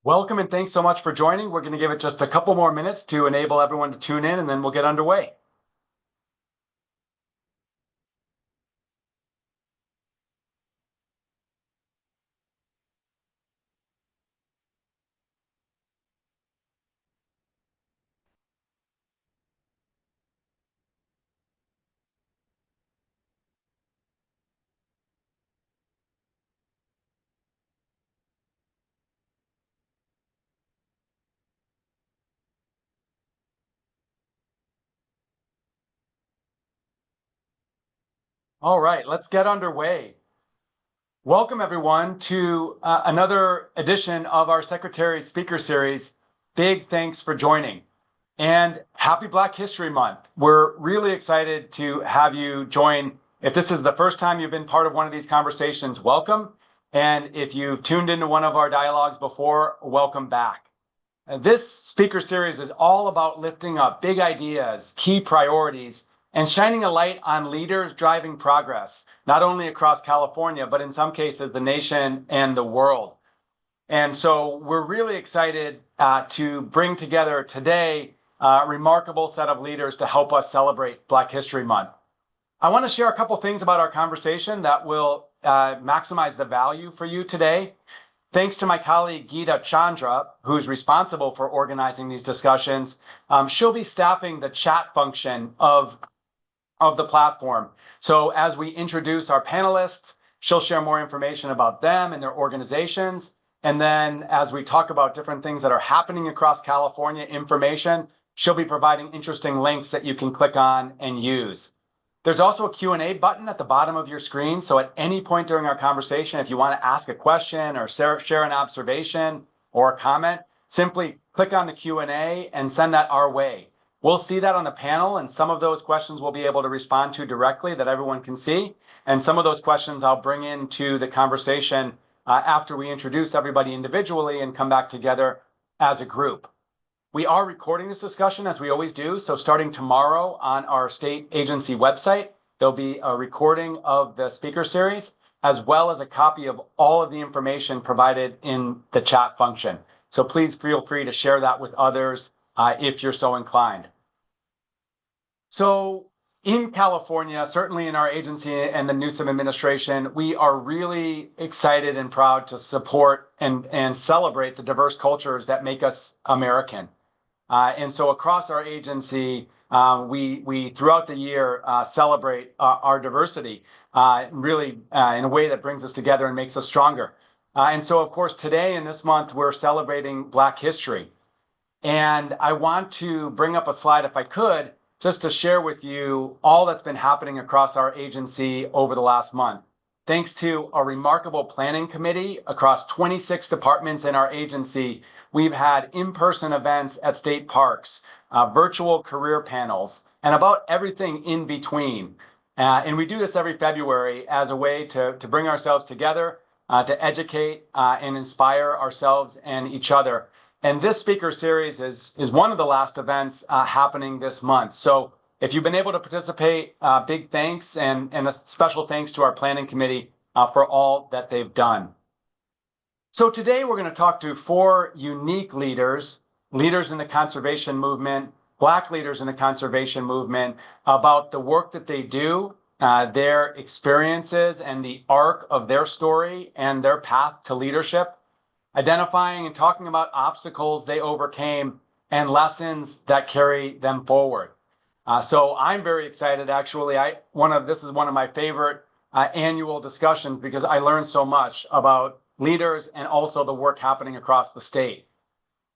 Welcome and thanks so much for joining. We're going to give it just a couple more minutes to enable everyone to tune in, and then we'll get underway. All right, let's get underway. Welcome everyone to another edition of our Secretary Speaker Series. Big thanks for joining. And happy Black History Month. We're really excited to have you join. If this is the first time you've been part of one of these conversations, welcome. And if you've tuned into one of our dialogues before, welcome back. This speaker series is all about lifting up big ideas, key priorities, and shining a light on leaders driving progress, not only across California, but in some cases, the nation and the world. And so we're really excited to bring together today a remarkable set of leaders to help us celebrate Black History Month. I want to share a couple things about our conversation that will maximize the value for you today. Thanks to my colleague Geeta Chandra, who's responsible for organizing these discussions, she'll be staffing the chat function of the platform. So as we introduce our panelists, she'll share more information about them and their organizations. And then as we talk about different things that are happening across California, information, she'll be providing interesting links that you can click on and use. There's also a Q&A button at the bottom of your screen. So at any point during our conversation, if you want to ask a question or share an observation or a comment, simply click on the Q&A and send that our way. We'll see that on the panel, and some of those questions we'll be able to respond to directly that everyone can see. And some of those questions I'll bring into the conversation after we introduce everybody individually and come back together as a group. We are recording this discussion as we always do. So starting tomorrow on our state agency website, there'll be a recording of the speaker series, as well as a copy of all of the information provided in the chat function. So please feel free to share that with others if you're so inclined. So in California, certainly in our agency and the Newsom administration, we are really excited and proud to support and celebrate the diverse cultures that make us American. And so across our agency, we throughout the year celebrate our diversity really in a way that brings us together and makes us stronger. And so, of course, today in this month, we're celebrating Black history. And I want to bring up a slide, if I could, just to share with you all that's been happening across our agency over the last month. Thanks to a remarkable planning committee across 26 departments in our agency, we've had in-person events at state parks, virtual career panels, and about everything in between. And we do this every February as a way to bring ourselves together, to educate and inspire ourselves and each other. And this speaker series is one of the last events happening this month. So if you've been able to participate, big thanks and a special thanks to our planning committee for all that they've done. So today we're going to talk to 4 unique leaders in the conservation movement, Black leaders in the conservation movement, about the work that they do, their experiences and the arc of their story and their path to leadership, identifying and talking about obstacles they overcame and lessons that carry them forward. So I'm very excited. Actually, this is one of my favorite annual discussions because I learned so much about leaders and also the work happening across the state.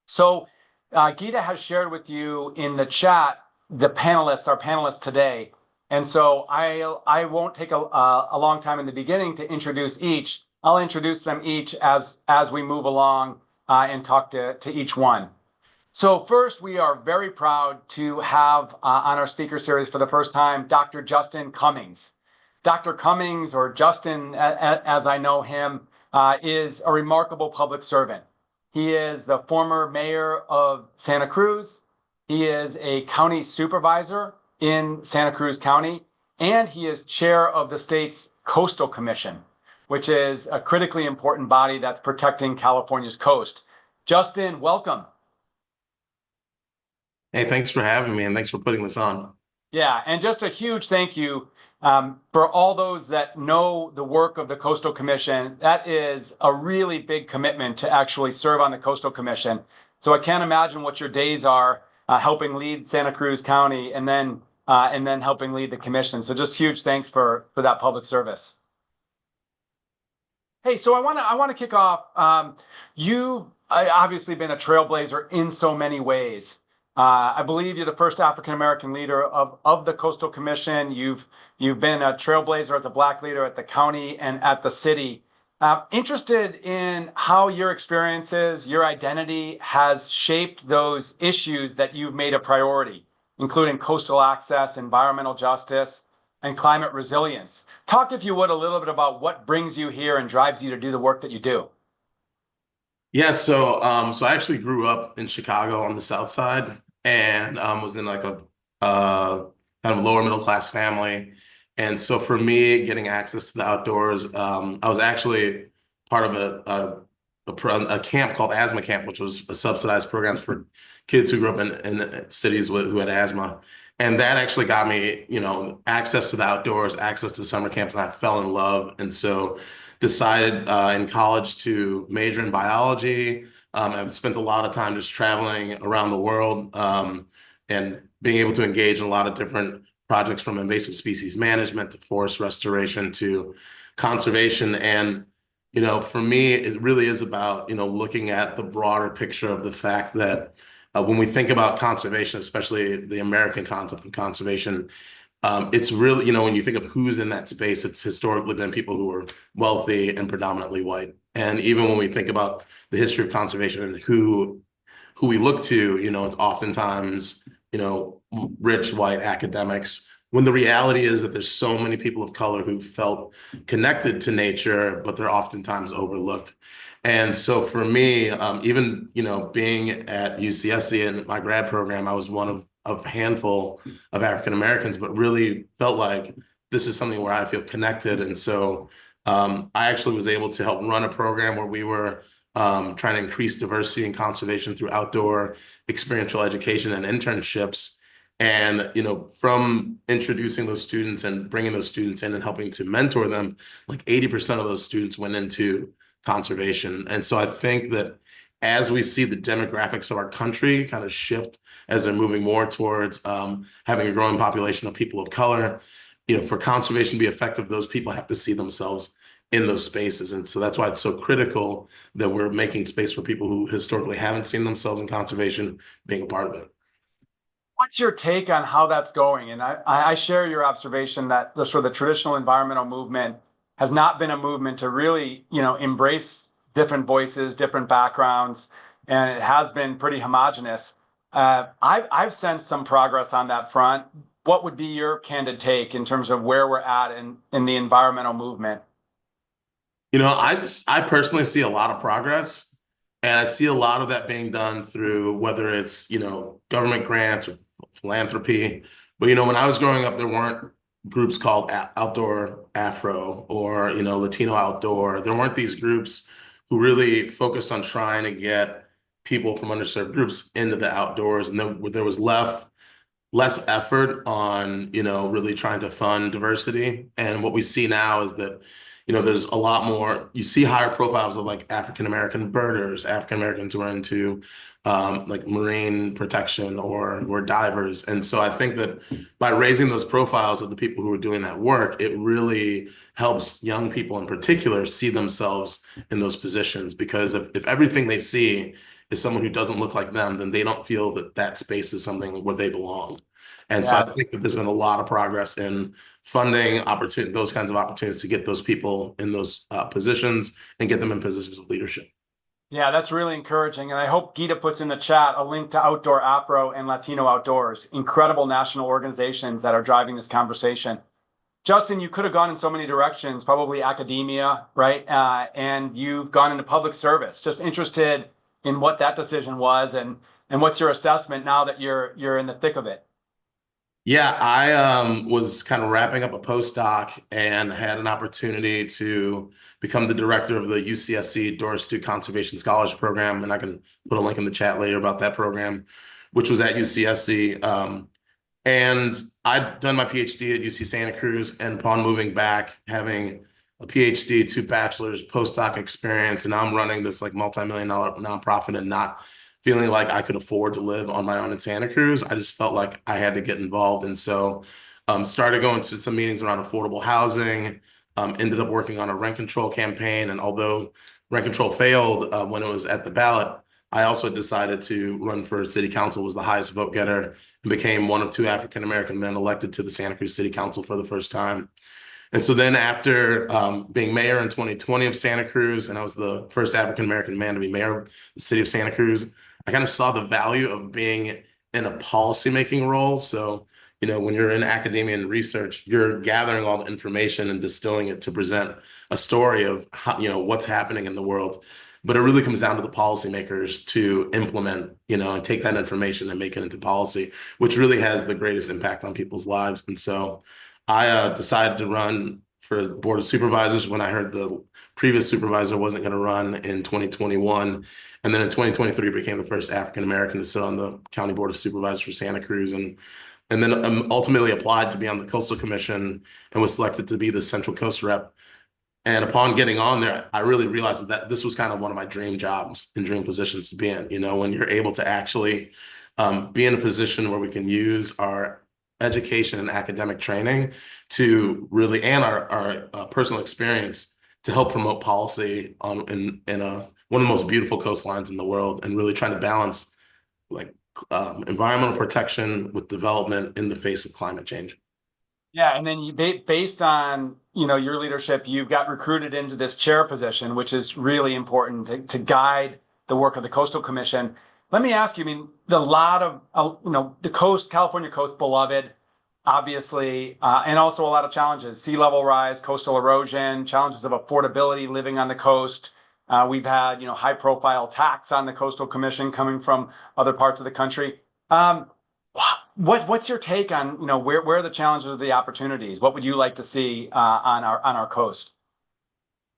So Geeta has shared with you in the chat our panelists today. And so I won't take a long time in the beginning to introduce each. I'll introduce them each as we move along and talk to each one. So first, we are very proud to have on our speaker series for the first time, Dr. Justin Cummings. Dr. Cummings, or Justin as I know him, is a remarkable public servant. He is the former mayor of Santa Cruz. He is a county supervisor in Santa Cruz County, and he is chair of the state's Coastal Commission, which is a critically important body that's protecting California's coast. Justin, welcome. Hey, thanks for having me and thanks for putting this on. Yeah, and just a huge thank you for all those that know the work of the Coastal Commission. That is a really big commitment to actually serve on the Coastal Commission. So I can't imagine what your days are helping lead Santa Cruz County and then helping lead the commission. So just huge thanks for that public service. Hey, so I want to kick off. You've obviously been a trailblazer in so many ways. I believe you're the first African American leader of the Coastal Commission. You've been a trailblazer as a Black leader at the county and at the city. Interested in how your experiences, your identity has shaped those issues that you've made a priority, including coastal access, environmental justice, and climate resilience. Talk, if you would, a little bit about what brings you here and drives you to do the work that you do. Yeah, so I actually grew up in Chicago on the South Side and was in like a kind of lower middle class family. And so for me, getting access to the outdoors, I was actually part of a camp called Asthma Camp, which was a subsidized program for kids who grew up in cities who had asthma. And that actually got me, access to the outdoors, access to summer camps, and I fell in love. And so decided in college to major in biology. I've spent a lot of time just traveling around the world and being able to engage in a lot of different projects from invasive species management to forest restoration to conservation. And, for me, it really is about, looking at the broader picture of the fact that when we think about conservation, especially the American concept of conservation, it's really, when you think of who's in that space, it's historically been people who are wealthy and predominantly white. And even when we think about the history of conservation and who we look to, it's oftentimes, rich white academics, when the reality is that there's so many people of color who felt connected to nature, but they're oftentimes overlooked. And so for me, even, being at UCSC and my grad program, I was one of a handful of African Americans, but really felt like this is something where I feel connected. And so I actually was able to help run a program where we were trying to increase diversity and conservation through outdoor experiential education and internships. And, from introducing those students and bringing those students in and helping to mentor them, like 80% of those students went into conservation. And so I think that as we see the demographics of our country kind of shift as they're moving more towards having a growing population of people of color, for conservation to be effective, those people have to see themselves in those spaces. And so that's why it's so critical that we're making space for people who historically haven't seen themselves in conservation being a part of it. What's your take on how that's going? And I share your observation that the sort of the traditional environmental movement has not been a movement to really, embrace different voices, different backgrounds, and it has been pretty homogenous. I've sensed some progress on that front. What would be your candid take in terms of where we're at in the environmental movement? I personally see a lot of progress, and I see a lot of that being done through whether it's, government grants or philanthropy. But, when I was growing up, there weren't groups called Outdoor Afro or, Latino Outdoor. There weren't these groups who really focused on trying to get people from underserved groups into the outdoors. And there was less effort on, really trying to fund diversity. And what we see now is that, there's a lot more, you see higher profiles of like African American birders, African Americans who are into like marine protection or divers. And so I think that by raising those profiles of the people who are doing that work, it really helps young people in particular see themselves in those positions. Because if everything they see is someone who doesn't look like them, then they don't feel that that space is something where they belong. And so I Yeah. think that there's been a lot of progress in funding opportunity, those kinds of opportunities to get those people in those positions and get them in positions of leadership. Yeah, that's really encouraging. And I hope Gita puts in the chat a link to Outdoor Afro and Latino Outdoors, incredible national organizations that are driving this conversation. Justin, you could have gone in so many directions, probably academia, right? And you've gone into public service. Just interested in what that decision was and what's your assessment now that you're in the thick of it? Yeah, I was kind of wrapping up a postdoc and had an opportunity to become the director of the UCSC Doris Duke Conservation Scholarship Program, and I can put a link in the chat later about that program, which was at UCSC. And I'd done my PhD at UC Santa Cruz, and upon moving back, having a PhD, two bachelor's, postdoc experience, and I'm running this like multi-million-dollar nonprofit and not feeling like I could afford to live on my own in Santa Cruz. I just felt like I had to get involved, and so started going to some meetings around affordable housing. Ended up working on a rent control campaign, and although rent control failed when it was at the ballot, I also decided to run for city council. Was the highest vote getter and became one of two African American men elected to the Santa Cruz City Council for the first time. And so then after being mayor in 2020 of Santa Cruz, and I was the first African American man to be mayor of the city of Santa Cruz, I kind of saw the value of being in a policymaking role. So, when you're in academia and research, you're gathering all the information and distilling it to present a story of how, what's happening in the world. But it really comes down to the policymakers to implement, and take that information and make it into policy, which really has the greatest impact on people's lives. And so I decided to run for board of supervisors when I heard the previous supervisor wasn't going to run in 2021. And then in 2023 became the first African American to sit on the county board of supervisors for Santa Cruz. And then ultimately applied to be on the coastal commission and was selected to be the Central Coast rep. And upon getting on there, I really realized that this was kind of one of my dream jobs and dream positions to be in. When you're able to actually be in a position where we can use our education and academic training to really, and our personal experience to help promote policy in one of the most beautiful coastlines in the world, and really trying to balance like environmental protection with development in the face of climate change. Yeah, and then based on your leadership, you've got recruited into this chair position, which is really important to guide the work of the Coastal Commission. Let me ask you, I mean, a lot of the coast, California coast, beloved, obviously, and also a lot of challenges: sea level rise, coastal erosion, challenges of affordability living on the coast. We've had high profile attacks on the Coastal Commission coming from other parts of the country. What's your take on where are the challenges or the opportunities? What would you like to see on our coast?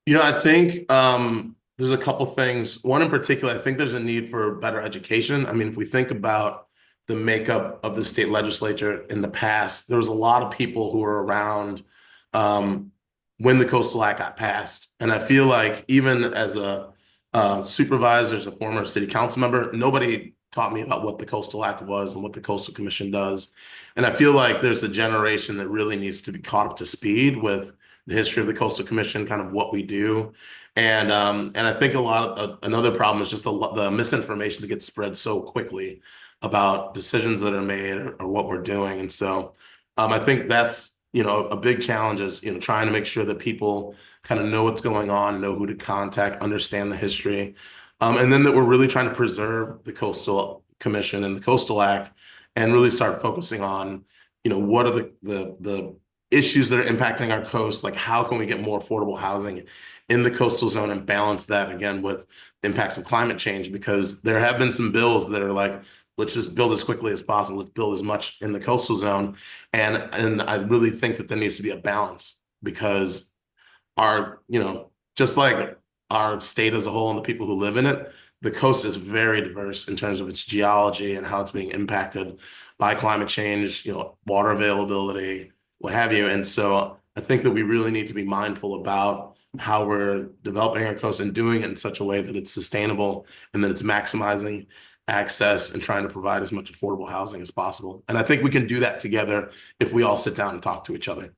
I think there's a couple things. One in particular, I think there's a need for better education. I mean, if we think about the makeup of the state legislature in the past, there was a lot of people who were around when the Coastal Act got passed. And I feel like even as a supervisor, as a former city council member, nobody taught me about what the Coastal Act was and what the Coastal Commission does. And I feel like there's a generation that really needs to be caught up to speed with the history of the Coastal Commission, kind of what we do. And I think another problem is just the misinformation that gets spread so quickly about decisions that are made or what we're doing. And so I think that's, a big challenge is, trying to make sure that people kind of know what's going on, know who to contact, understand the history. And then that we're really trying to preserve the Coastal Commission and the Coastal Act and really start focusing on, what are the issues that are impacting our coast? Like, how can we get more affordable housing in the coastal zone and balance that again with impacts of climate change? Because there have been some bills that are like, let's just build as quickly as possible. Let's build as much in the coastal zone. And I really think that there needs to be a balance because just like our state as a whole and the people who live in it, the coast is very diverse in terms of its geology and how it's being impacted by climate change, water availability, what have you. And so I think that we really need to be mindful about how we're developing our coast and doing it in such a way that it's sustainable and that it's maximizing access and trying to provide as much affordable housing as possible. And I think we can do that together if we all sit down and talk to each other.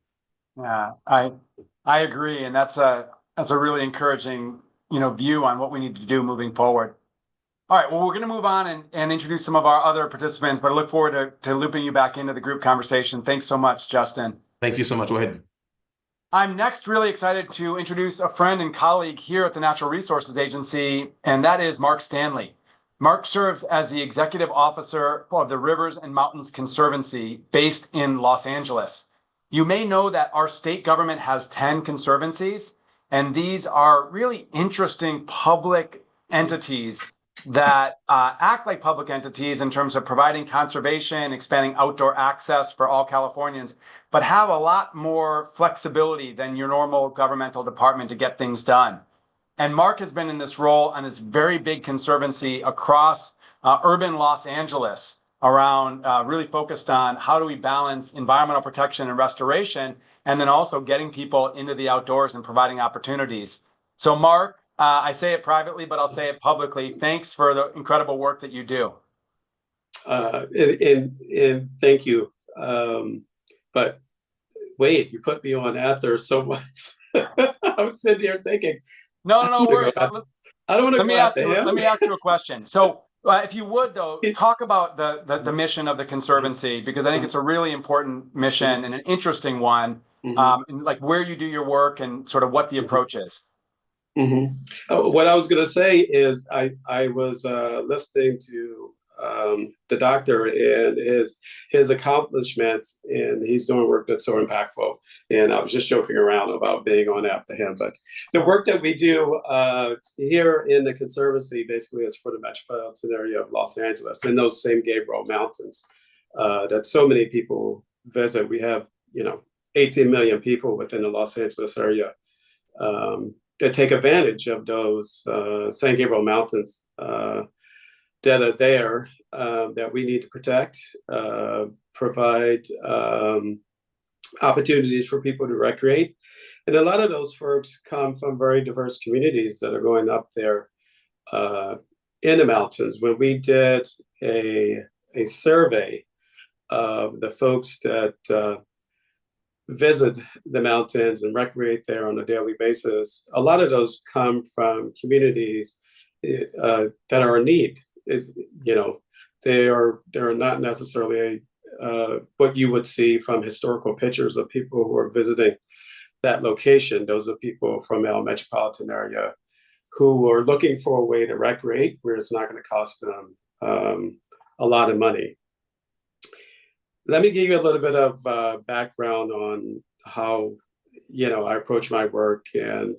Yeah, I agree, and that's a really encouraging view on what we need to do moving forward. All right, well, we're going to move on and introduce some of our other participants, but I look forward to looping you back into the group conversation. Thanks so much, Justin. Thank you so much, Wade. I'm next really excited to introduce a friend and colleague here at the Natural Resources Agency, and that is Mark Stanley. Mark serves as the executive officer of the Rivers and Mountains Conservancy based in Los Angeles. You may know that our state government has 10 conservancies, and these are really interesting public entities that act like public entities in terms of providing conservation, expanding outdoor access for all Californians, but have a lot more flexibility than your normal governmental department to get things done. And Mark has been in this role on this very big conservancy across urban Los Angeles around really focused on how do we balance environmental protection and restoration, and then also getting people into the outdoors and providing opportunities. So Mark, I say it privately, but I'll say it publicly. Thanks for the incredible work that you do. And thank you. But wait, you put me on after so much. I'm sitting here thinking, No worries. I don't want to go after him. Let me ask you a question. So, if you would, though, talk about the mission of the Conservancy, because I think it's a really important mission and an interesting one, and like where you do your work and sort of what the approach is. What I was going to say is I was listening to the doctor and his accomplishments, and he's doing work that's so impactful. And I was just joking around about being on after him, but the work that we do here in the Conservancy basically is for the metropolitan area of Los Angeles in those same Gabriel Mountains that so many people visit. We have 18 million people within the Los Angeles area that take advantage of those San Gabriel Mountains that are there that we need to protect, provide opportunities for people to recreate. And a lot of those folks come from very diverse communities that are going up there in the mountains. When we did a survey of the folks that visit the mountains and recreate there on a daily basis, a lot of those come from communities that are in need. They are not necessarily what you would see from historical pictures of people who are visiting that location. Those are people from our metropolitan area who are looking for a way to recreate where it's not going to cost them a lot of money. Let me give you a little bit of background on how I approach my work and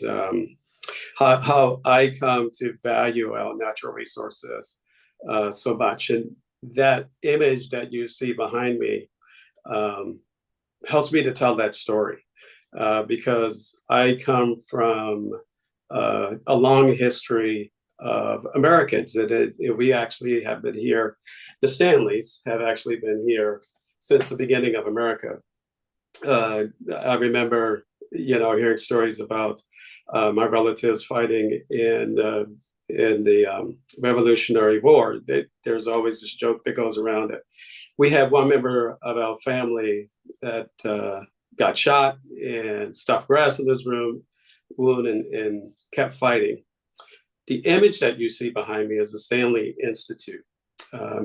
how I come to value our natural resources so much. And that image that you see behind me helps me to tell that story because I come from a long history of Americans. We actually have been here. The Stanleys have actually been here since the beginning of America. I remember, hearing stories about my relatives fighting in the Revolutionary War. There's always this joke that goes around it. We have one member of our family that got shot and stuffed grass in his wound and kept fighting. The image that you see behind me is the Stanley Institute.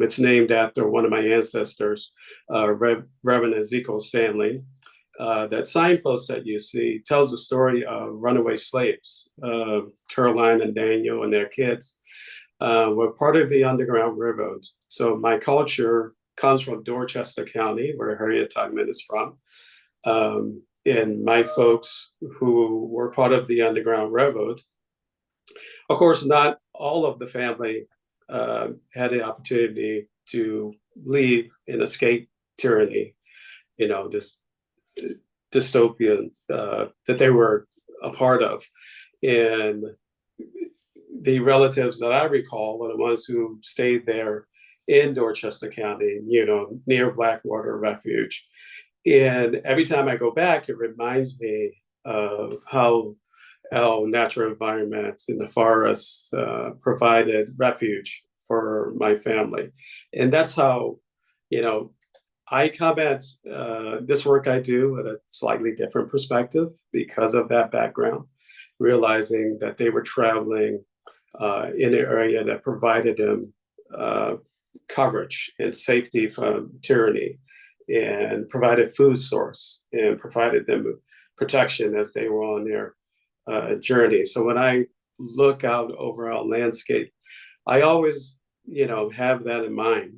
It's named after one of my ancestors, Reverend Ezekiel Stanley. That signpost that you see tells the story of runaway slaves. Caroline and Daniel and their kids were part of the Underground Railroad. So my culture comes from Dorchester County, where Harriet Tubman is from. And my folks who were part of the Underground Railroad, of course, not all of the family had the opportunity to leave and escape tyranny, this dystopian that they were a part of. And the relatives that I recall are the ones who stayed there in Dorchester County, near Blackwater Refuge. And every time I go back, it reminds me of how our natural environment in the forests provided refuge for my family. And that's how, I come at this work I do at a slightly different perspective because of that background, realizing that they were traveling in an area that provided them coverage and safety from tyranny and provided food source and provided them protection as they were on their journey. So when I look out over our landscape, I always, have that in mind,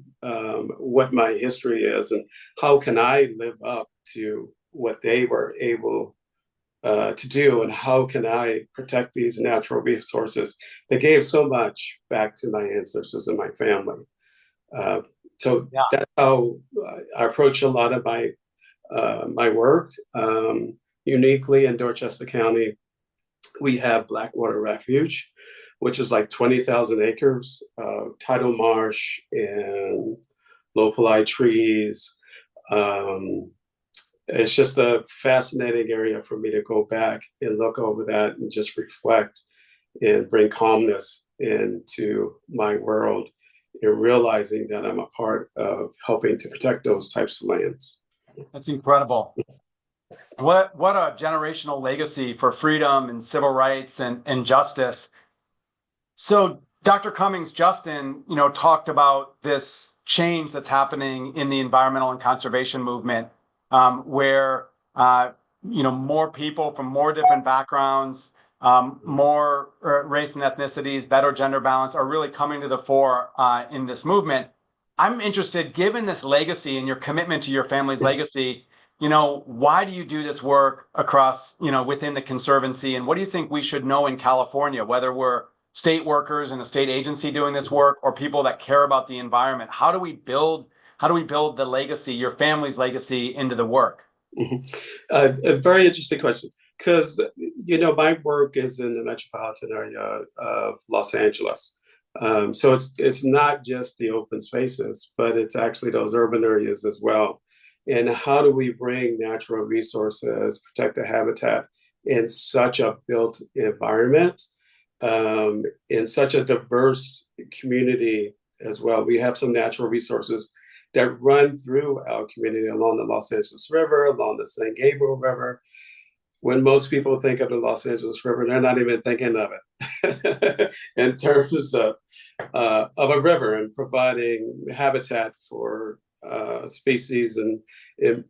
what my history is and how can I live up to what they were able to do, and how can I protect these natural resources that gave so much back to my ancestors and my family. Uh, so Yeah. that's how I approach a lot of my work. Uniquely in Dorchester County, we have Blackwater Refuge, which is like 20,000 acres, tidal marsh and locali trees. It's just a fascinating area for me to go back and look over that and just reflect and bring calmness into my world and realizing that I'm a part of helping to protect those types of lands. That's incredible. What a generational legacy for freedom and civil rights and justice. So Dr. Cummings, Justin, talked about this change that's happening in the environmental and conservation movement, where more people from more different backgrounds, more race and ethnicities, better gender balance are really coming to the fore in this movement. I'm interested, given this legacy and your commitment to your family's legacy, why do you do this work across, within the Conservancy? And what do you think we should know in California, whether we're state workers in a state agency doing this work or people that care about the environment? How do we build the legacy, your family's legacy, into the work? A very interesting question, because my work is in the metropolitan area of Los Angeles. So it's not just the open spaces, but it's actually those urban areas as well. And how do we bring natural resources, protect the habitat in such a built environment, in such a diverse community as well? We have some natural resources that run through our community along the Los Angeles River, along the San Gabriel River. When most people think of the Los Angeles River, they're not even thinking of it in terms of a river and providing habitat for species and an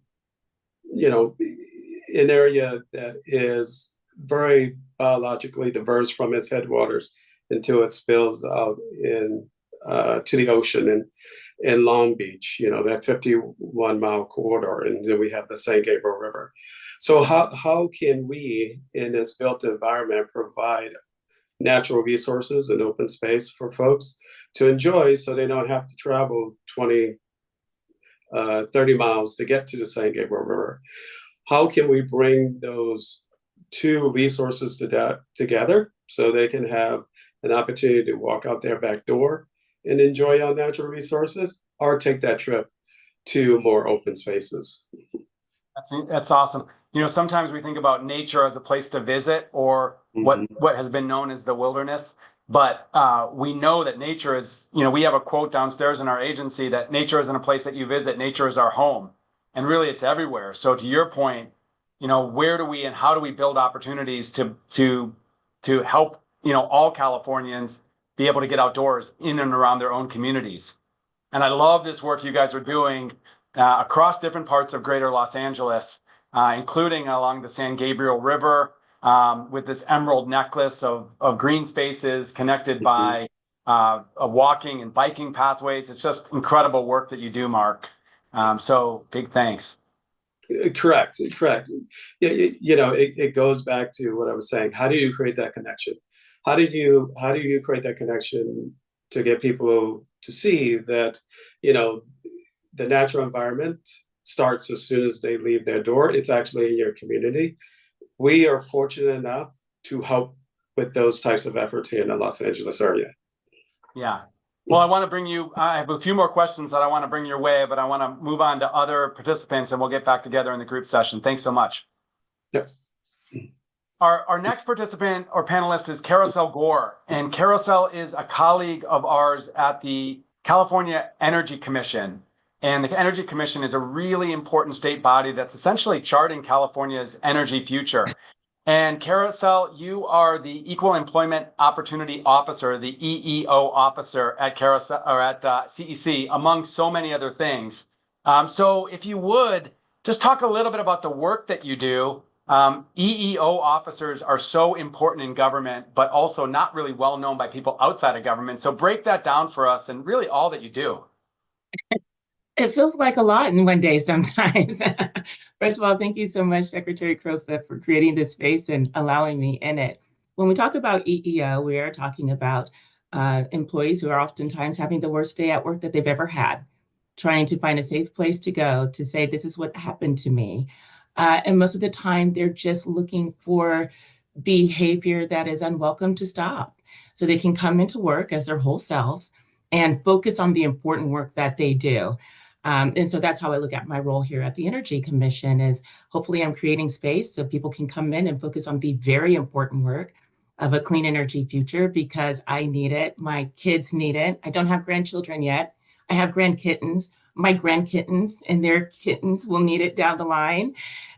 area that is very biologically diverse from its headwaters until it spills out to the ocean in Long Beach, that 51-mile corridor, and then we have the San Gabriel River. So how can we, in this built environment, provide natural resources and open space for folks to enjoy so they don't have to travel 20, 30 miles to get to the San Gabriel River? How can we bring those two resources together so they can have an opportunity to walk out their back door and enjoy our natural resources, or take that trip to more open spaces? That's awesome. Sometimes we think about nature as a place to visit, or what has been known as the wilderness. But we know that nature is, we have a quote downstairs in our agency that nature isn't a place that you visit, nature is our home. And really it's everywhere. So to your point, where do we and how do we build opportunities to help, all Californians be able to get outdoors in and around their own communities? And I love this work you guys are doing across different parts of greater Los Angeles, including along the San Gabriel River, with this emerald necklace of green spaces connected by walking and biking pathways. It's just incredible work that you do, Mark. So big thanks. Correct. Yeah, it goes back to what I was saying. How do you create that connection? How do you create that connection to get people to see that, the natural environment starts as soon as they leave their door? It's actually in your community. We are fortunate enough to help with those types of efforts here in the Los Angeles area. Yeah. Well, I have a few more questions that I want to bring your way, but I want to move on to other participants and we'll get back together in the group session. Thanks so much. Yes. Our next participant or panelist is Carousel Gore, and Carousel is a colleague of ours at the California Energy Commission. And the Energy Commission is a really important state body that's essentially charting California's energy future. And Carousel, you are the Equal Employment Opportunity Officer, the EEO officer at Carousel or at CEC, among so many other things. So if you would just talk a little bit about the work that you do. EEO officers are so important in government, but also not really well known by people outside of government. So break that down for us and really all that you do. It feels like a lot in one day sometimes. First of all, thank you so much, Secretary Crowfoot, for creating this space and allowing me in it. When we talk about EEO, we are talking about employees who are oftentimes having the worst day at work that they've ever had, trying to find a safe place to go to say, this is what happened to me. And most of the time, they're just looking for behavior that is unwelcome to stop. So they can come into work as their whole selves and focus on the important work that they do. And so that's how I look at my role here at the Energy Commission is hopefully I'm creating space so people can come in and focus on the very important work of a clean energy future because I need it. My kids need it. I don't have grandchildren yet. I have grandkittens. My grandkittens and their kittens will need it down the line.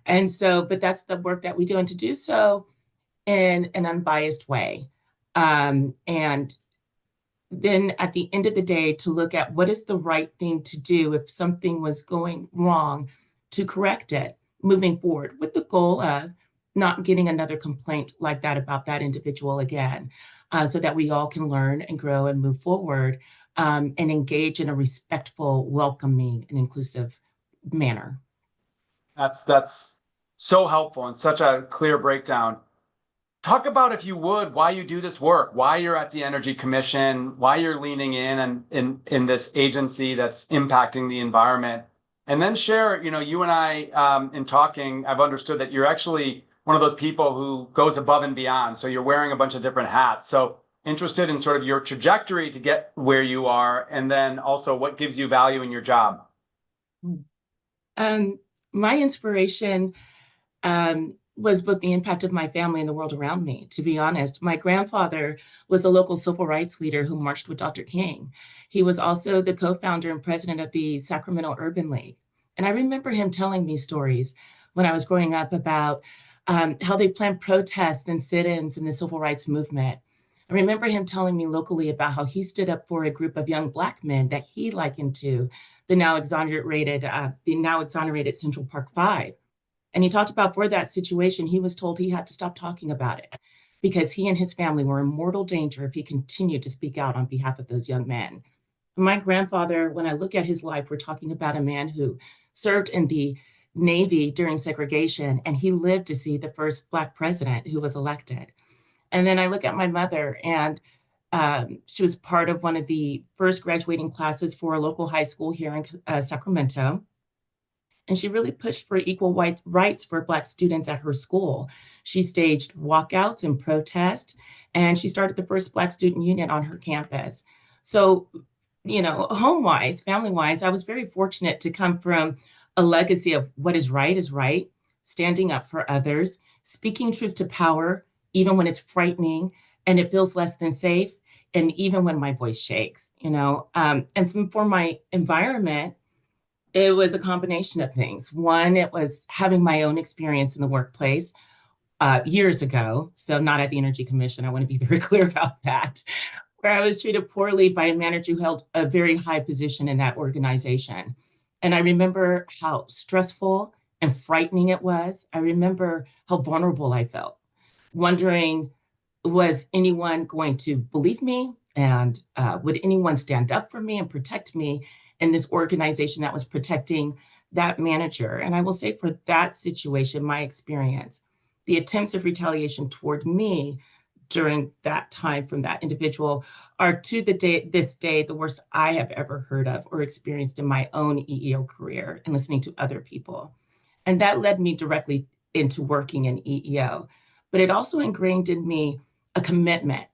And so, but that's the work that we do. And to do so in an unbiased way. And then at the end of the day, to look at what is the right thing to do if something was going wrong to correct it moving forward with the goal of not getting another complaint like that about that individual again, so that we all can learn and grow and move forward and engage in a respectful, welcoming, and inclusive manner. That's so helpful and such a clear breakdown. Talk about, if you would, why you do this work, why you're at the Energy Commission, why you're leaning in and in this agency that's impacting the environment. And then share, you and I, in talking, I've understood that you're actually one of those people who goes above and beyond. So you're wearing a bunch of different hats. So interested in sort of your trajectory to get where you are, and then also what gives you value in your job. My inspiration was both the impact of my family and the world around me. To be honest, my grandfather was the local civil rights leader who marched with Dr. King. He was also the co-founder and president of the Sacramento Urban League. And I remember him telling me stories when I was growing up about how they planned protests and sit-ins in the civil rights movement. I remember him telling me locally about how he stood up for a group of young Black men that he likened to the now exonerated Central Park Five. And he talked about for that situation, he was told he had to stop talking about it because he and his family were in mortal danger if he continued to speak out on behalf of those young men. My grandfather, when I look at his life, we're talking about a man who served in the Navy during segregation, and he lived to see the first Black president who was elected. And then I look at my mother, and she was part of one of the first graduating classes for a local high school here in Sacramento. And she really pushed for equal rights for Black students at her school. She staged walkouts and protests, and she started the first Black student union on her campus. So, home-wise, family-wise, I was very fortunate to come from a legacy of what is right, standing up for others, speaking truth to power, even when it's frightening and it feels less than safe, and even when my voice shakes, and for my environment, it was a combination of things. One, it was having my own experience in the workplace years ago. So not at the Energy Commission. I want to be very clear about that, where I was treated poorly by a manager who held a very high position in that organization. And I remember how stressful and frightening it was. I remember how vulnerable I felt, wondering, was anyone going to believe me? And would anyone stand up for me and protect me in this organization that was protecting that manager? And I will say for that situation, my experience, the attempts of retaliation toward me during that time from that individual are to this day, the worst I have ever heard of or experienced in my own EEO career and listening to other people. And that led me directly into working in EEO. But it also ingrained in me a commitment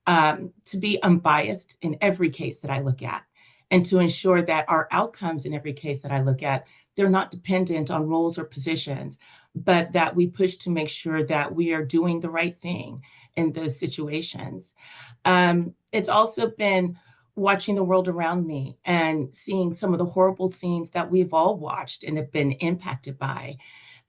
to be unbiased in every case that I look at, and to ensure that our outcomes in every case that I look at, they're not dependent on roles or positions, but that we push to make sure that we are doing the right thing in those situations. It's also been watching the world around me and seeing some of the horrible scenes that we've all watched and have been impacted by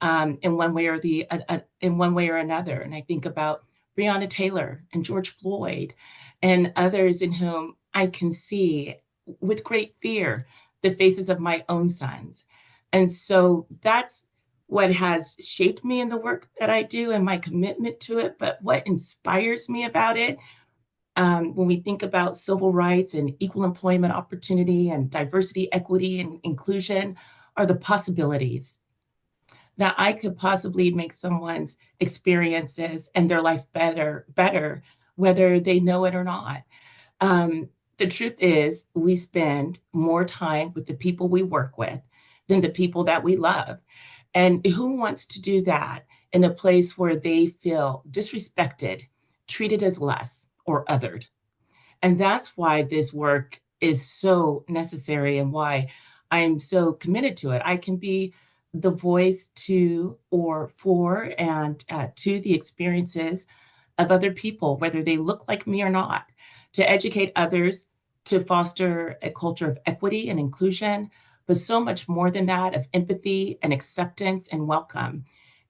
in one way or another. And I think about Breonna Taylor and George Floyd and others in whom I can see with great fear the faces of my own sons. And so that's what has shaped me in the work that I do and my commitment to it. But what inspires me about it when we think about civil rights and equal employment opportunity and diversity, equity, and inclusion, are the possibilities that I could possibly make someone's experiences and their life better, whether they know it or not. The truth is, we spend more time with the people we work with than the people that we love. And who wants to do that in a place where they feel disrespected, treated as less, or othered? And that's why this work is so necessary and why I am so committed to it. I can be the voice to or for and to the experiences of other people, whether they look like me or not, to educate others, to foster a culture of equity and inclusion, but so much more than that, of empathy and acceptance and welcome.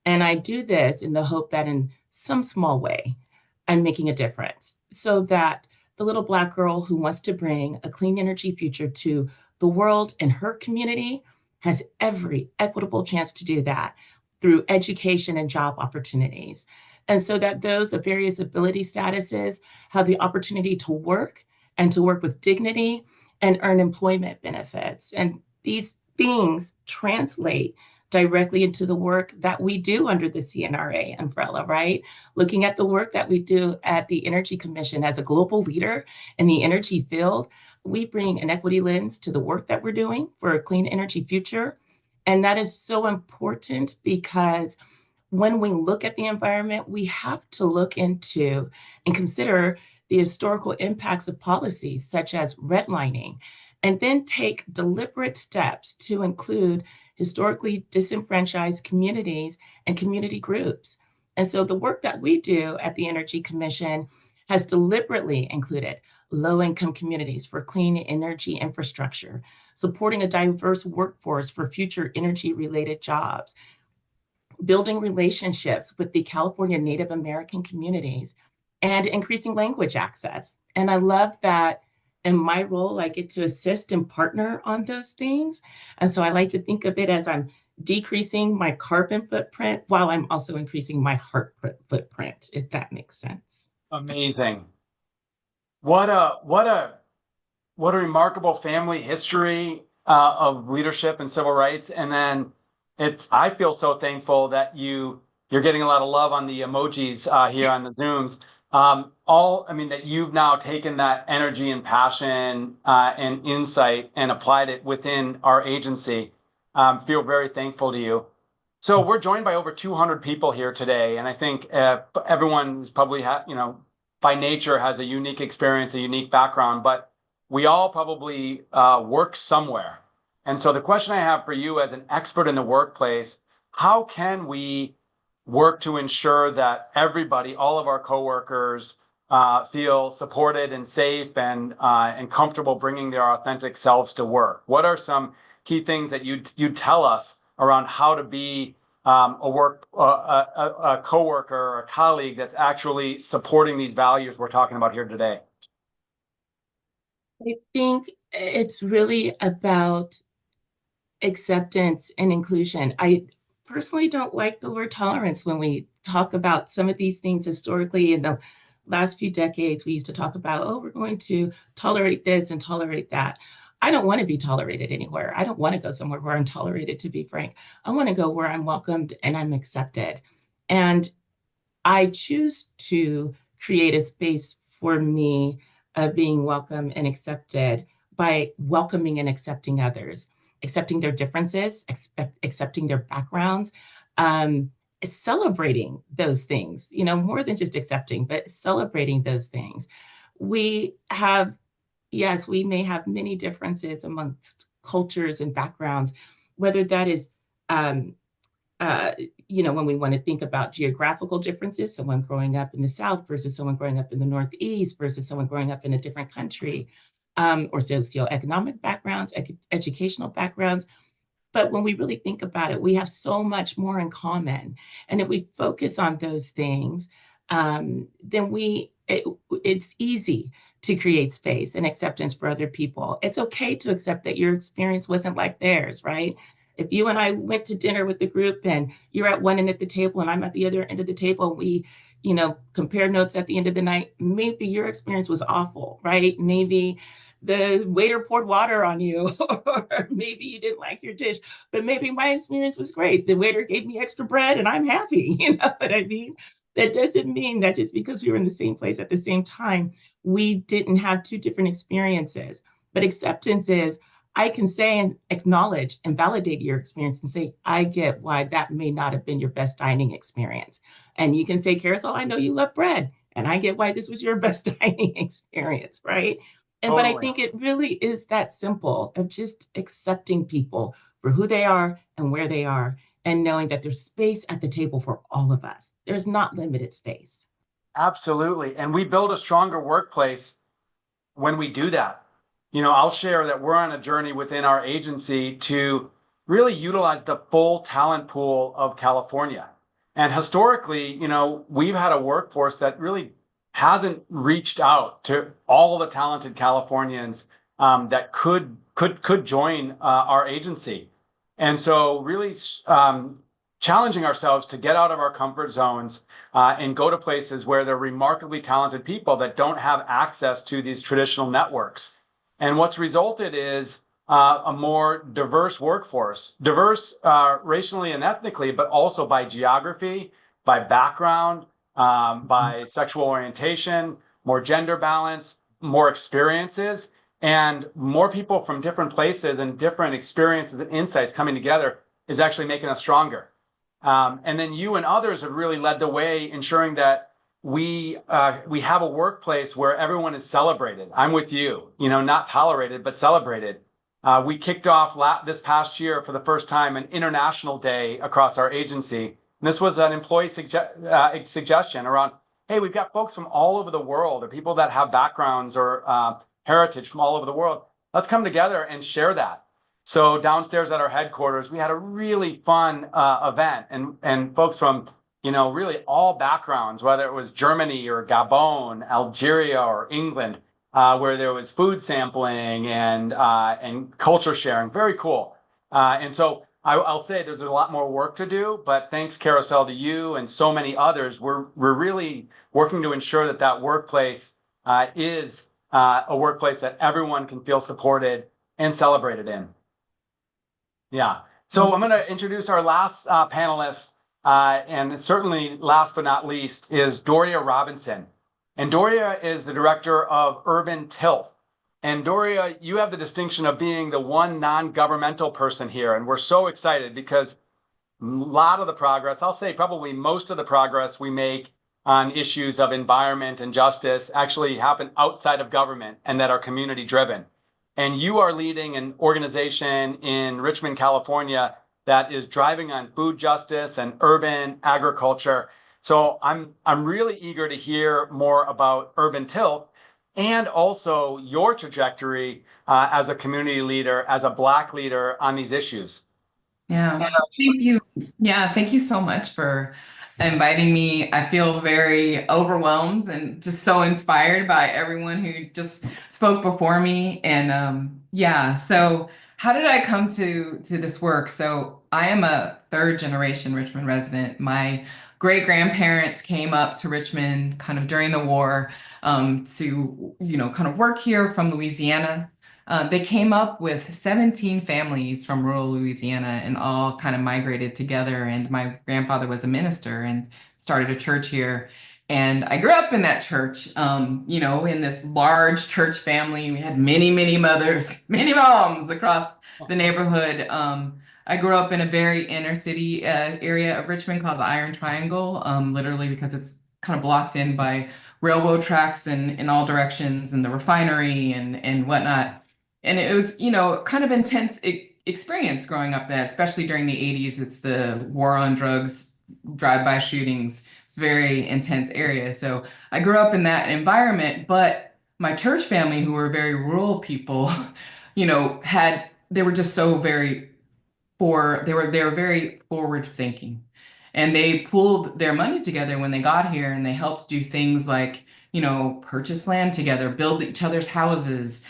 And I do this in the hope that in some small way, I'm making a difference so that the little Black girl who wants to bring a clean energy future to the world and her community has every equitable chance to do that through education and job opportunities. And so that those of various ability statuses have the opportunity to work and to work with dignity and earn employment benefits. And these things translate directly into the work that we do under the CNRA umbrella, right? Looking at the work that we do at the Energy Commission as a global leader in the energy field, we bring an equity lens to the work that we're doing for a clean energy future. And that is so important because when we look at the environment, we have to look into and consider the historical impacts of policies such as redlining, and then take deliberate steps to include historically disenfranchised communities and community groups. And so the work that we do at the Energy Commission has deliberately included low-income communities for clean energy infrastructure, supporting a diverse workforce for future energy-related jobs, building relationships with the California Native American communities, and increasing language access. And I love that in my role, I get to assist and partner on those things. And so I like to think of it as I'm decreasing my carbon footprint while I'm also increasing my heart footprint, if that makes sense. Amazing. What a remarkable family history of leadership and civil rights. And then I feel so thankful that you're getting a lot of love on the emojis here on the Zooms. That you've now taken that energy and passion and insight and applied it within our agency. Feel very thankful to you. So we're joined by over 200 people here today, and I think everyone's probably by nature has a unique experience, a unique background, but we all probably work somewhere. And so the question I have for you as an expert in the workplace, how can we work to ensure that everybody, all of our coworkers, feel supported and safe and comfortable bringing their authentic selves to work? What are some key things that you'd tell us around how to be a coworker or a colleague that's actually supporting these values we're talking about here today? I think it's really about acceptance and inclusion. I personally don't like the word tolerance when we talk about some of these things historically. In the last few decades, we used to talk about, oh, we're going to tolerate this and tolerate that. I don't want to be tolerated anywhere. I don't want to go somewhere where I'm tolerated, to be frank. I want to go where I'm welcomed and I'm accepted. And I choose to create a space for me of being welcome and accepted by welcoming and accepting others, accepting their differences, accepting their backgrounds, celebrating those things, more than just accepting, but celebrating those things. We may have many differences amongst cultures and backgrounds, whether that is when we want to think about geographical differences, someone growing up in the South versus someone growing up in the Northeast versus someone growing up in a different country, or socioeconomic backgrounds, educational backgrounds. But when we really think about it, we have so much more in common. And if we focus on those things, then it's easy to create space and acceptance for other people. It's okay to accept that your experience wasn't like theirs, right? If you and I went to dinner with the group and you're at one end of the table and I'm at the other end of the table, we compare notes at the end of the night. Maybe your experience was awful, right? Maybe the waiter poured water on you, or maybe you didn't like your dish, but maybe my experience was great. The waiter gave me extra bread and I'm happy. You know what I mean? That doesn't mean that just because we were in the same place at the same time, we didn't have two different experiences. But acceptance is, I can say and acknowledge and validate your experience and say, I get why that may not have been your best dining experience. And you can say, Carousel, I know you love bread, and I get why this was your best dining experience, right? But I Totally. think it really is that simple of just accepting people for who they are and where they are, and knowing that there's space at the table for all of us. There's not limited space. Absolutely. And we build a stronger workplace when we do that. I'll share that we're on a journey within our agency to really utilize the full talent pool of California. And historically, we've had a workforce that really hasn't reached out to all the talented Californians that could join our agency. And so really challenging ourselves to get out of our comfort zones and go to places where there are remarkably talented people that don't have access to these traditional networks. And what's resulted is a more diverse workforce, diverse racially and ethnically, but also by geography, by background, by sexual orientation, more gender balance, more experiences, and more people from different places and different experiences and insights coming together is actually making us stronger. And then you and others have really led the way, ensuring that we have a workplace where everyone is celebrated. I'm with you, not tolerated, but celebrated. We kicked off this past year for the first time an international day across our agency. And this was an employee suggestion around, hey, we've got folks from all over the world, or people that have backgrounds or heritage from all over the world. Let's come together and share that. So downstairs at our headquarters, we had a really fun event, and folks from really all backgrounds, whether it was Germany or Gabon, Algeria or England, where there was food sampling and culture sharing. Very cool. And so I'll say there's a lot more work to do, but thanks, Carousel, to you and so many others, we're really working to ensure that workplace is a workplace that everyone can feel supported and celebrated in. Yeah. So I'm going to introduce our last panelist, and certainly last but not least is Doria Robinson. And Doria is the director of Urban Tilth. And Doria, you have the distinction of being the one non-governmental person here. And we're so excited because a lot of the progress, I'll say probably most of the progress we make on issues of environment and justice actually happen outside of government and that are community driven. And you are leading an organization in Richmond, California, that is driving on food justice and urban agriculture. So I'm really eager to hear more about Urban Tilth and also your trajectory as a community leader, as a Black leader on these issues. Yeah, thank you. Yeah, thank you so much for inviting me. I feel very overwhelmed and just so inspired by everyone who just spoke before me. And yeah, so how did I come to this work? So I am a third generation Richmond resident. My great grandparents came up to Richmond kind of during the war to, kind of work here from Louisiana. They came up with 17 families from rural Louisiana and all kind of migrated together. And my grandfather was a minister and started a church here. And I grew up in that church, in this large church family. We had many, many mothers, many moms across the neighborhood. I grew up in a very inner city area of Richmond called the Iron Triangle, literally because it's kind of blocked in by railroad tracks in all directions and the refinery and whatnot. And it was, kind of intense experience growing up there, especially during the 80s. It's the war on drugs, drive-by shootings. It's a very intense area. So I grew up in that environment, but my church family, who were very rural people, they were just so very they were very forward thinking. And they pooled their money together when they got here and they helped do things like purchase land together, build each other's houses,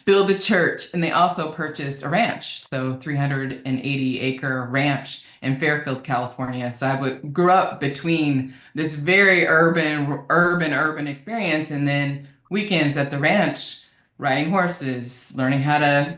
build a church. And they also purchased a ranch, so 380-acre ranch in Fairfield, California. So grew up between this very urban experience, and then weekends at the ranch, riding horses, learning how to,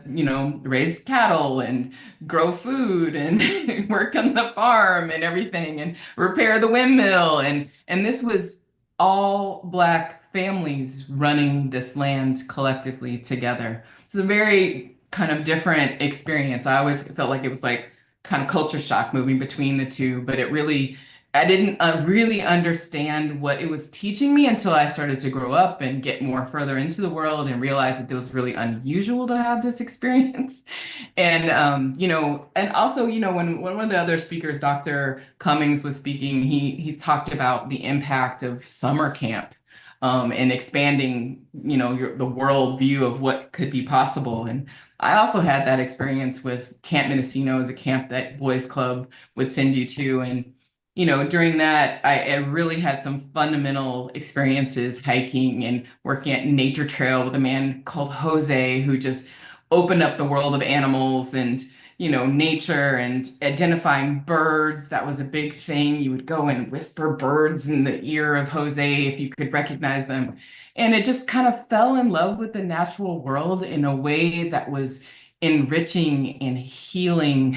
raise cattle and grow food and work on the farm and everything and repair the windmill. And this was all Black families running this land collectively together. It's a very kind of different experience. I always felt like it was like kind of culture shock moving between the two, but I didn't really understand what it was teaching me until I started to grow up and get more further into the world and realize that it was really unusual to have this experience. And, and also, when one of the other speakers, Dr. Cummings, was speaking, he talked about the impact of summer camp and expanding, the world view of what could be possible. And I also had that experience with Camp Mendocino as a camp that Boys Club would send you to. And during that, I really had some fundamental experiences hiking and working at Nature Trail with a man called Jose, who just opened up the world of animals and, nature and identifying birds. That was a big thing. You would go and whisper birds in the ear of Jose if you could recognize them. And it just kind of fell in love with the natural world in a way that was enriching and healing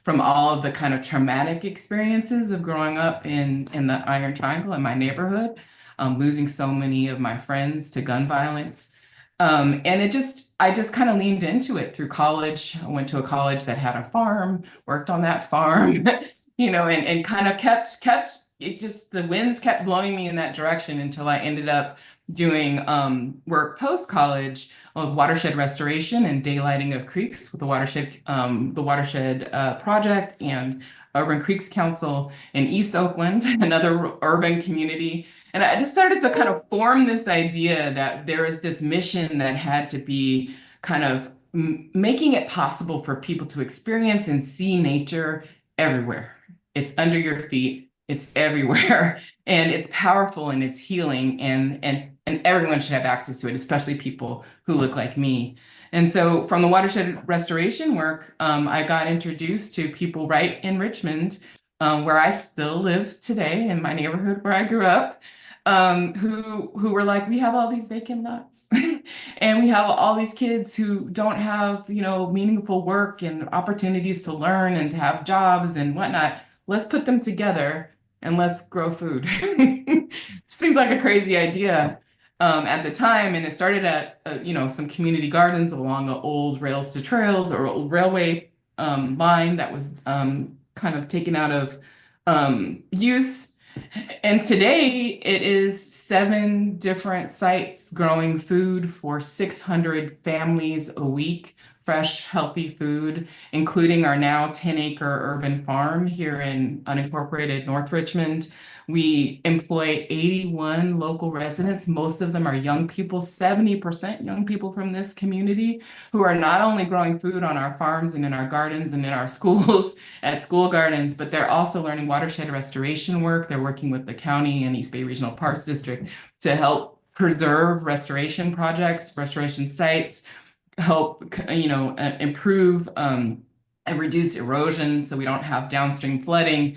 from all of the kind of traumatic experiences of growing up in the Iron Triangle in my neighborhood, losing so many of my friends to gun violence. And I just kind of leaned into it through college. I went to a college that had a farm, worked on that farm, and kind of the winds kept blowing me in that direction until I ended up doing work post-college with watershed restoration and daylighting of creeks with the watershed project and Urban Creeks Council in East Oakland, another urban community. And I just started to kind of form this idea that there is this mission that had to be kind of making it possible for people to experience and see nature everywhere. It's under your feet, it's everywhere, and it's powerful and it's healing, and everyone should have access to it, especially people who look like me. And so from the watershed restoration work, I got introduced to people right in Richmond, where I still live today, in my neighborhood where I grew up, who were like, we have all these vacant lots and we have all these kids who don't have, meaningful work and opportunities to learn and to have jobs and whatnot. Let's put them together and let's grow food. Seems like a crazy idea at the time, and it started at some community gardens along the old rails to trails or old railway line that was kind of taken out of use. And today it is 7 different sites growing food for 600 families a week, fresh, healthy food, including our now 10-acre urban farm here in unincorporated North Richmond. We employ 81 local residents. Most of them are young people, 70% young people from this community, who are not only growing food on our farms and in our gardens and in our schools at school gardens, but they're also learning watershed restoration work. They're working with the county and East Bay Regional Parks District to help preserve restoration projects, restoration sites, help improve and reduce erosion so we don't have downstream flooding.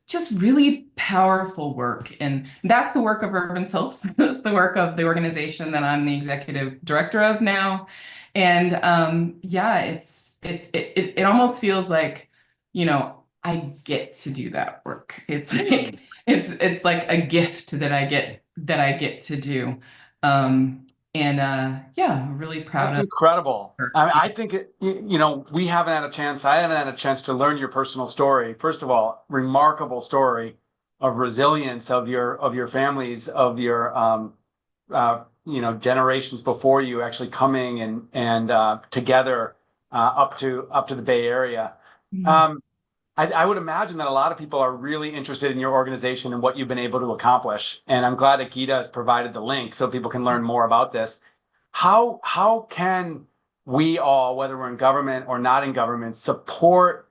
Just really powerful work. And that's the work of Urban Tilth. That's the work of the organization that I'm the executive director of now. And it almost feels like, I get to do that work. It's like it's like a gift that I get to do. Really proud That's of incredible. her. I think I haven't had a chance to learn your personal story. First of all, remarkable story of resilience of your families, of your generations before you actually coming and together up to the Bay Area. Mhm. I would imagine that a lot of people are really interested in your organization and what you've been able to accomplish. And I'm glad that Geeta has provided the link so people can learn more about this. How can we all, whether we're in government or not in government, support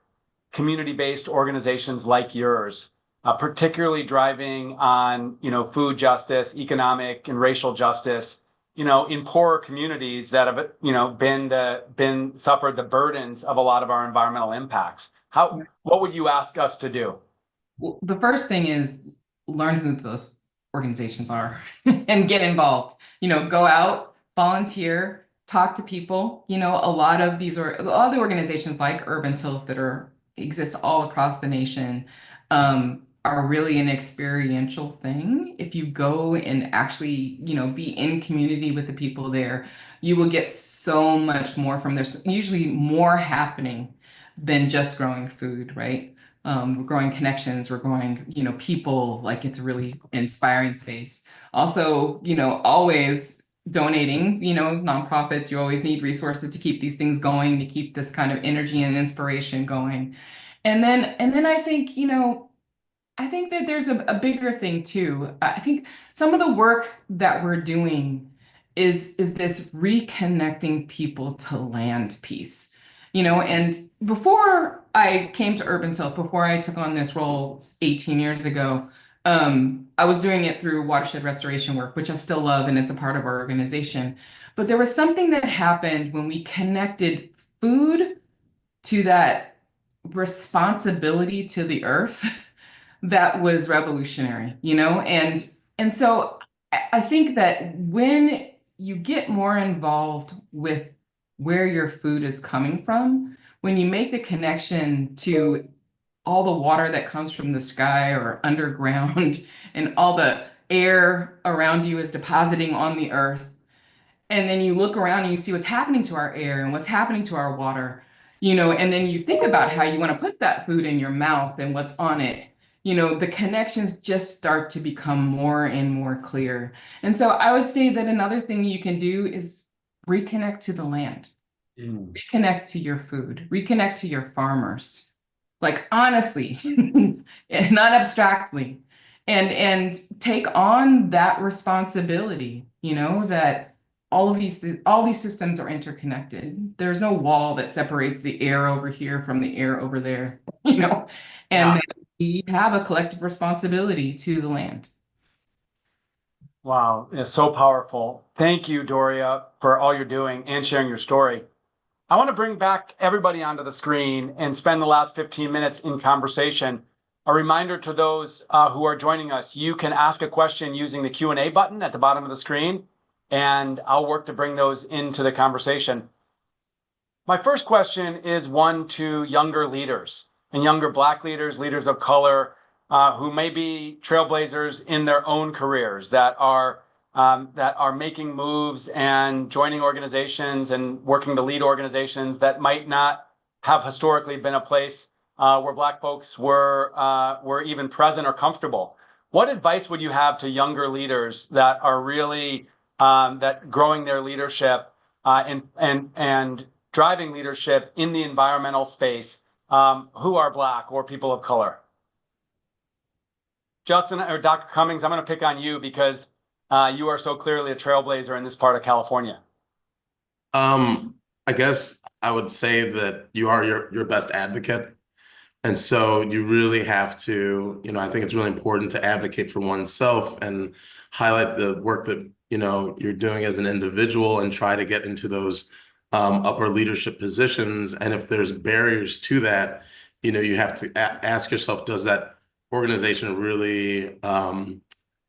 community-based organizations like yours particularly driving on, food justice, economic and racial justice, in poorer communities that have, been suffered the burdens of a lot of our environmental impacts. What would you ask us to do? Well, the first thing is learn who those organizations are and get involved. Go out, volunteer, talk to people. A lot of the organizations like Urban Tilt that exist all across the nation are really an experiential thing. If you go and actually, be in community with the people there, you will get so much more from there. Usually more happening than just growing food, right? We're growing connections, we're growing, people. Like, it's a really inspiring space. Also, always donating, nonprofits. You always need resources to keep these things going, to keep this kind of energy and inspiration going. And then I think that there's a bigger thing too. I think some of the work that we're doing is this reconnecting people to land piece. And before I came to Urban Tilt, before I took on this role 18 years ago, I was doing it through watershed restoration work, which I still love, and it's a part of our organization. But there was something that happened when we connected food to that responsibility to the earth that was revolutionary, and so I think that when you get more involved with where your food is coming from, when you make the connection to all the water that comes from the sky or underground and all the air around you is depositing on the earth, and then you look around and you see what's happening to our air and what's happening to our water, and then you think about how you want to put that food in your mouth and what's on it, the connections just start to become more and more clear. And so I would say that another thing you can do is reconnect to the land, reconnect to your food, reconnect to your farmers, like honestly, and not abstractly, and take on that responsibility, that all these systems are interconnected. There's no wall that separates the air over here from the air over there, and Yeah. we have a collective responsibility to the land. Wow, it's so powerful. Thank you, Doria, for all you're doing and sharing your story. I want to bring back everybody onto the screen and spend the last 15 minutes in conversation. A reminder to those who are joining us, you can ask a question using the Q&A button at the bottom of the screen, and I'll work to bring those into the conversation. My first question is one to younger leaders and younger Black leaders, leaders of color, who may be trailblazers in their own careers that are making moves and joining organizations and working to lead organizations that might not have historically been a place where Black folks were even present or comfortable. What advice would you have to younger leaders that are really that growing their leadership and driving leadership in the environmental space, who are Black or people of color? Justin or Dr. Cummings, I'm going to pick on you because you are so clearly a trailblazer in this part of California. I guess I would say that you are your best advocate. And so you really have to, I think it's really important to advocate for oneself and highlight the work that, you're doing as an individual and try to get into those upper leadership positions. And if there's barriers to that, you have to ask yourself, does that organization really want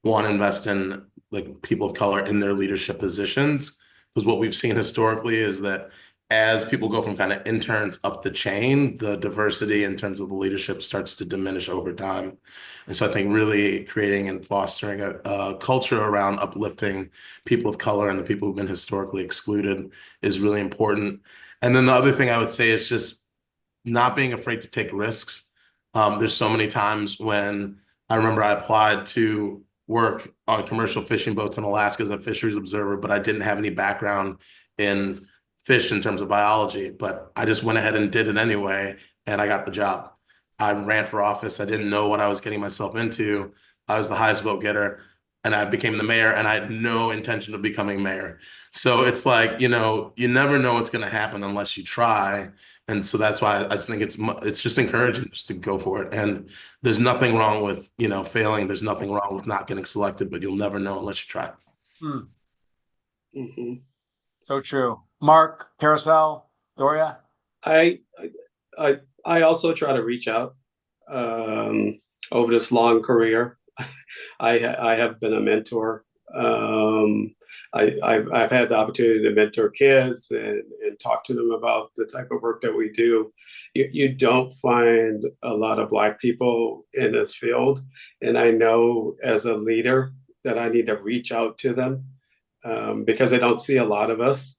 to invest in like people of color in their leadership positions? Because what we've seen historically is that as people go from kind of interns up the chain, the diversity in terms of the leadership starts to diminish over time. And so I think really creating and fostering a culture around uplifting people of color and the people who've been historically excluded is really important. And then the other thing I would say is just not being afraid to take risks. There's so many times when I remember I applied to work on commercial fishing boats in Alaska as a fisheries observer, but I didn't have any background in fish in terms of biology, but I just went ahead and did it anyway, and I got the job. I ran for office. I didn't know what I was getting myself into. I was the highest vote getter. and I became the mayor, and I had no intention of becoming mayor. So it's like, you know, you never know what's going to happen unless you try. And so that's why I think it's just encouraging just to go for it. And there's nothing wrong with, you know, failing. There's nothing wrong with not getting selected, but you'll never know unless you try. Hmm. Mhm. So true. Mark, Carousel, Doria? I I also try to reach out over this long career. I have been a mentor. I've had the opportunity to mentor kids and talk to them about the type of work that we do. You don't find a lot of Black people in this field, and I know as a leader that I need to reach out to them because I don't see a lot of us,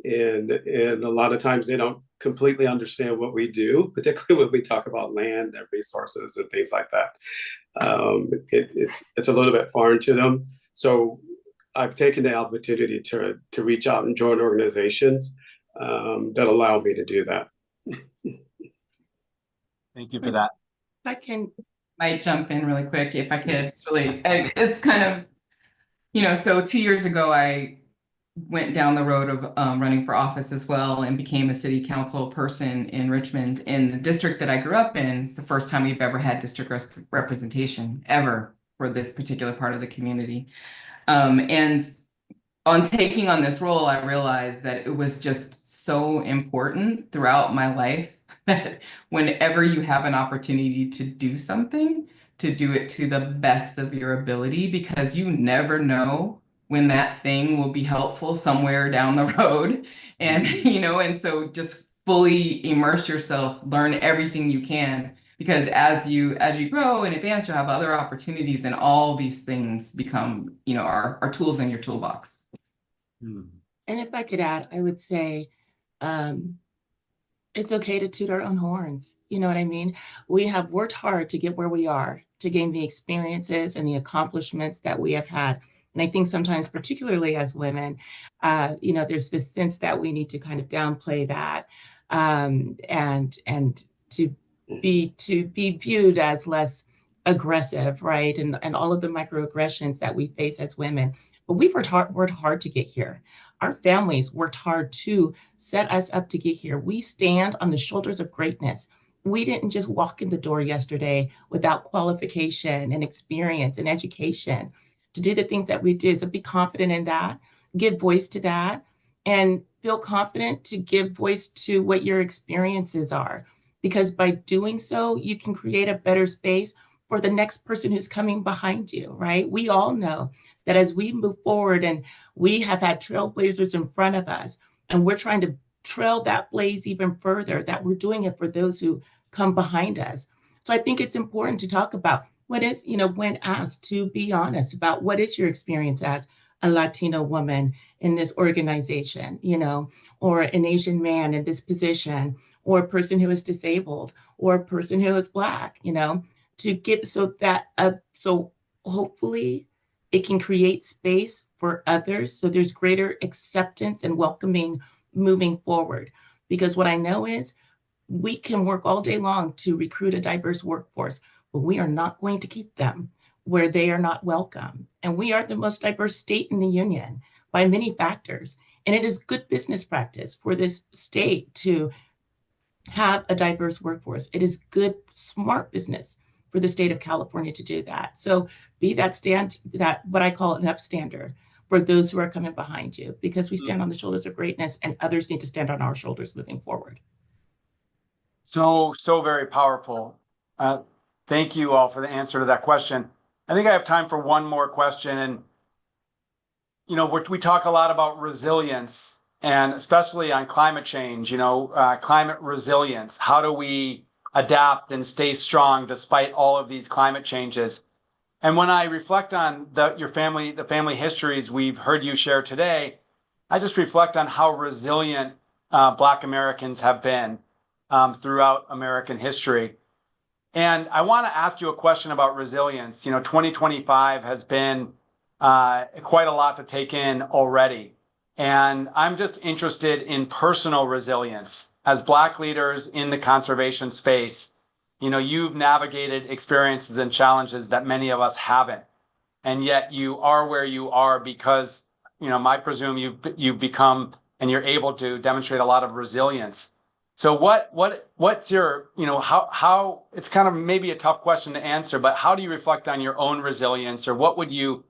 and a lot of times they don't completely understand what we do, particularly when we talk about land and resources and things like that. It's a little bit foreign to them. So I've taken the opportunity to reach out and join organizations that allow me to do that. Thank you for that. If I can, Might jump in really quick if I could. It's really, it's kind of, you know, so 2 years ago, I went down the road of running for office as well and became a city council person in Richmond. In the district that I grew up in, it's the first time we've ever had district representation ever for this particular part of the community. And on taking on this role, I realized that it was just so important throughout my life that whenever you have an opportunity to do something, to do it to the best of your ability, because you never know when that thing will be helpful somewhere down the road. And, you know, and so just fully immerse yourself, learn everything you can, because as you grow and advance, you'll have other opportunities, and all these things become, you know, our tools in your toolbox. Hmm. and if I could add, I would say, um, it's okay to toot our own horns. You know what I mean? We have worked hard to get where we are, to gain the experiences and the accomplishments that we have had. And I think sometimes, particularly as women, you know, there's this sense that we need to kind of downplay that, and to be viewed as less aggressive, right? And all of the microaggressions that we face as women. But we've worked hard to get here. Our families worked hard to set us up to get here. We stand on the shoulders of greatness. We didn't just walk in the door yesterday without qualification and experience and education to do the things that we did. So be confident in that, give voice to that, and feel confident to give voice to what your experiences are. Because by doing so, you can create a better space for the next person who's coming behind you, right? We all know that as we move forward and we have had trailblazers in front of us, and we're trying to trail that blaze even further, that we're doing it for those who come behind us. So I think it's important to talk about what is, you know, when asked, to be honest about what is your experience as a Latino woman in this organization, you know, or an Asian man in this position, or a person who is disabled, or a person who is Black, you know, to give so that, so hopefully it can create space for others. So there's greater acceptance and welcoming moving forward. Because what I know is we can work all day long to recruit a diverse workforce, but we are not going to keep them where they are not welcome. And we are the most diverse state in the union by many factors. And it is good business practice for this state to have a diverse workforce. It is good, smart business for the state of California to do that. So be that what I call an upstander for those who are coming behind you, because we stand on the shoulders of greatness, and others need to stand on our shoulders moving forward. So very powerful. Thank you all for the answer to that question. I think I have time for one more question. And, you know, we talk a lot about resilience, and especially on climate change, you know, climate resilience. How do we adapt and stay strong despite all of these climate changes? And when I reflect on the family histories we've heard you share today, I just reflect on how resilient Black Americans have been throughout American history. And I want to ask you a question about resilience. You know, 2025 has been quite a lot to take in already. And I'm just interested in personal resilience. As Black leaders in the conservation space, you know, you've navigated experiences and challenges that many of us haven't. and yet you are where you are because, I presume you've become and you're able to demonstrate a lot of resilience. So what's your, how it's kind of maybe a tough question to answer, but how do you reflect on your own resilience, or what would you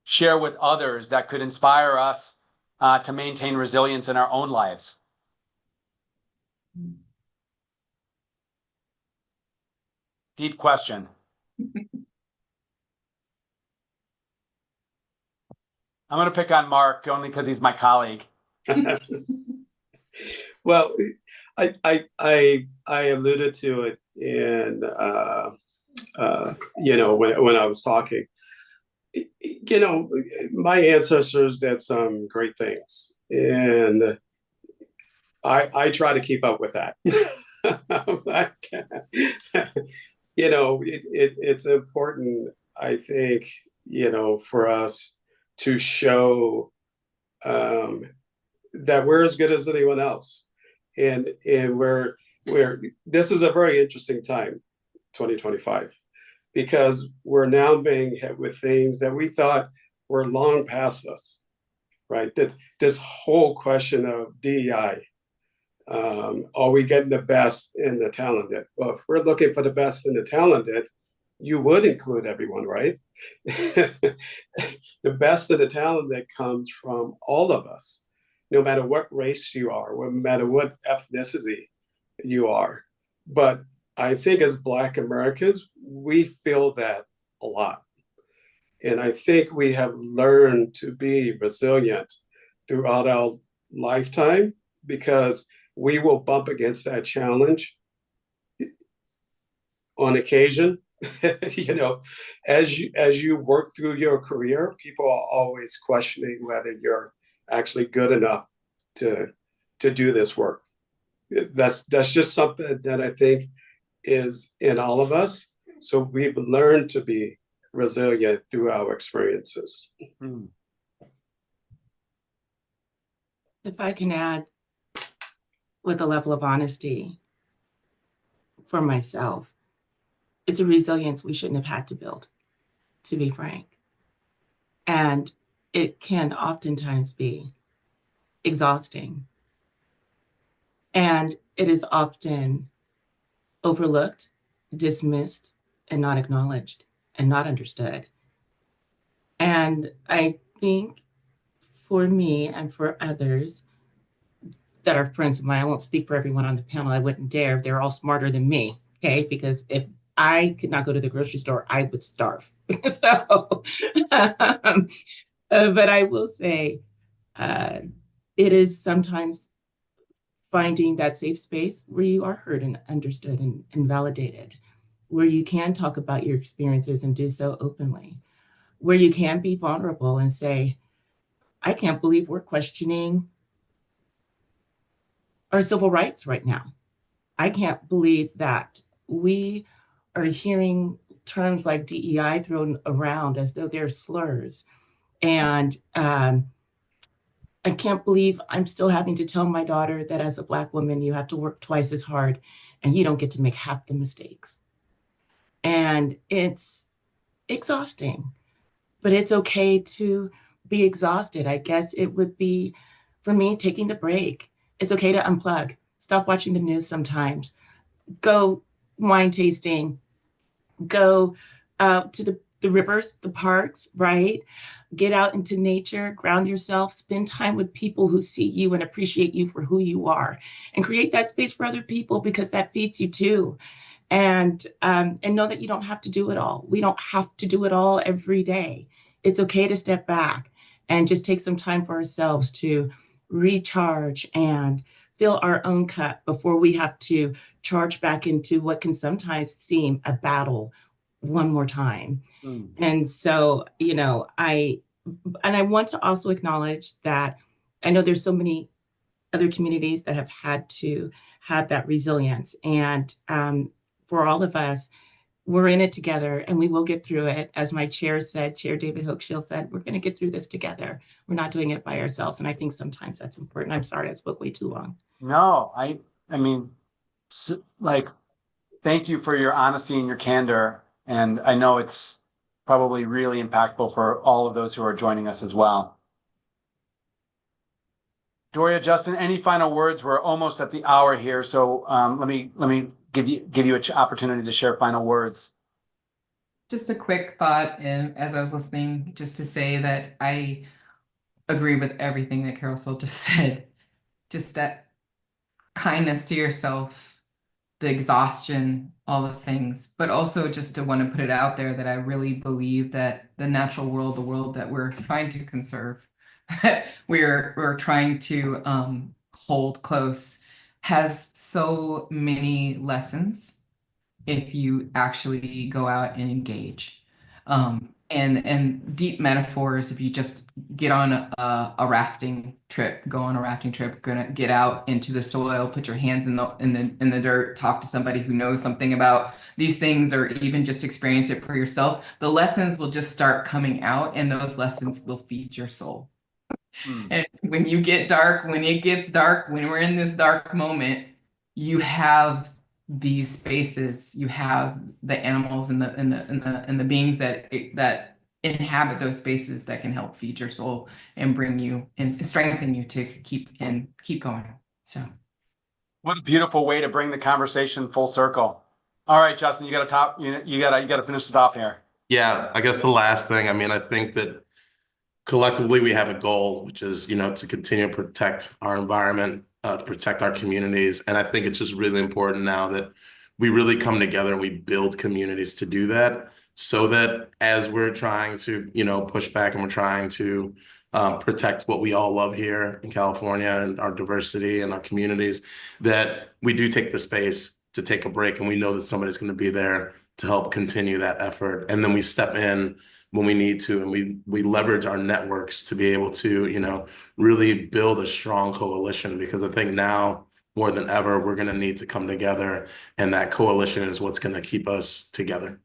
share with others that could inspire us to maintain resilience in our own lives? Deep question. I'm going to pick on Mark only because he's my colleague. Well, I alluded to it in when I was talking. My ancestors did some great things, and I try to keep up with that. It's important, I think, for us to show that we're as good as anyone else, and we're this is a very interesting time, 2025, because we're now being hit with things that we thought were long past us, right? That this whole question of DEI, are we getting the best in the talented? Well, if we're looking for the best in the talented, you would include everyone, right? The best of the talented comes from all of us, no matter what race you are, no matter what ethnicity you are. But I think as Black Americans, we feel that a lot. And I think we have learned to be resilient throughout our lifetime, because we will bump against that challenge on occasion. As you work through your career, people are always questioning whether you're actually good enough to do this work. That's just something that I think is in all of us. So we've learned to be resilient through our experiences. If I can add, with a level of honesty for myself, it's a resilience we shouldn't have had to build, to be frank. And it can oftentimes be exhausting. And it is often overlooked, dismissed, and not acknowledged and not understood. And I think for me and for others that are friends of mine, I won't speak for everyone on the panel, I wouldn't dare, they're all smarter than me, okay? Because if I could not go to the grocery store, I would starve. So, but I will say, it is sometimes finding that safe space where you are heard and understood and validated, where you can talk about your experiences and do so openly, where you can be vulnerable and say, I can't believe we're questioning our civil rights right now. I can't believe that we are hearing terms like DEI thrown around as though they're slurs. And I can't believe I'm still having to tell my daughter that as a Black woman, you have to work twice as hard and you don't get to make half the mistakes. And it's exhausting, but it's okay to be exhausted. I guess it would be, for me, taking the break. It's okay to unplug, stop watching the news sometimes, go wine tasting, go to the rivers, the parks, right? Get out into nature, ground yourself, spend time with people who see you and appreciate you for who you are, and create that space for other people, because that feeds you too. And know that you don't have to do it all. We don't have to do it all every day. It's okay to step back and just take some time for ourselves to recharge and fill our own cup before we have to charge back into what can sometimes seem a battle one more time. And so, I want to also acknowledge that I know there's so many other communities that have had to have that resilience. And for all of us, we're in it together and we will get through it. As my chair David Hochschild said, we're going to get through this together. We're not doing it by ourselves. And I think sometimes that's important. I'm sorry, I spoke way too long. No, I mean, thank you for your honesty and your candor. And I know it's probably really impactful for all of those who are joining us as well. Doria, Justin, any final words? We're almost at the hour here, so let me give you an opportunity to share final words. Just a quick thought, and as I was listening, just to say that I agree with everything that Carousel just said. Just that kindness to yourself, the exhaustion, all the things, but also just to want to put it out there that I really believe that the natural world, the world that we're trying to conserve, we're trying to hold close, has so many lessons if you actually go out and engage. And deep metaphors, if you just get on a rafting trip, go on a rafting trip, gonna get out into the soil, put your hands in the dirt, talk to somebody who knows something about these things, or even just experience it for yourself, the lessons will just start coming out, and those lessons will feed your soul. And when you get dark, when it gets dark, when we're in this dark moment, you have these spaces, you have the animals and the beings that inhabit those spaces that can help feed your soul and bring you and strengthen you to keep going. So what a beautiful way to bring the conversation full circle. All right, Justin, you gotta finish this off here. Yeah, I guess the last thing, I mean, I think that collectively we have a goal, which is, to continue to protect our environment, to protect our communities. And I think it's just really important now that we really come together and we build communities to do that, so that as we're trying to, push back and we're trying to protect what we all love here in California and our diversity and our communities, that we do take the space to take a break, and we know that somebody's going to be there to help continue that effort. And then we step in when we need to, and we leverage our networks to be able to, really build a strong coalition, because I think now more than ever, we're going to need to come together, and that coalition is what's going to keep us together.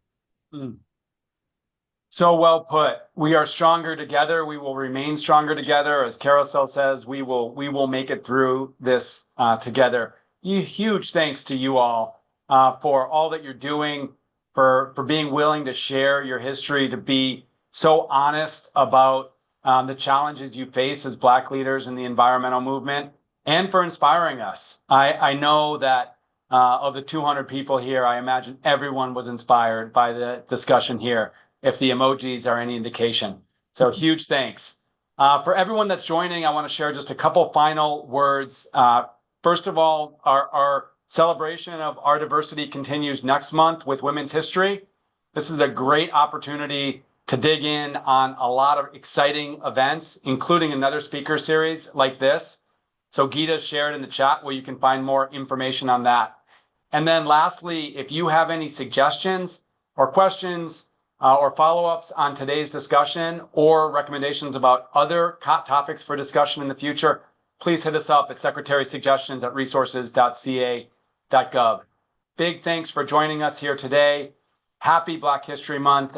So well put. We are stronger together. We will remain stronger together. As Carousel says, we will make it through this together. Huge thanks to you all for all that you're doing, for being willing to share your history, to be so honest about the challenges you face as Black leaders in the environmental movement, and for inspiring us. I know that of the 200 people here, I imagine everyone was inspired by the discussion here, if the emojis are any indication. So huge thanks. For everyone that's joining, I want to share just a couple final words. First of all, our celebration of our diversity continues next month with Women's History. This is a great opportunity to dig in on a lot of exciting events, including another speaker series like this. So Geeta shared in the chat where you can find more information on that. And then lastly, if you have any suggestions or questions or follow-ups on today's discussion, or recommendations about other topics for discussion in the future, please hit us up at secretarysuggestions@resources.ca.gov. Big thanks for joining us here today. Happy Black History Month.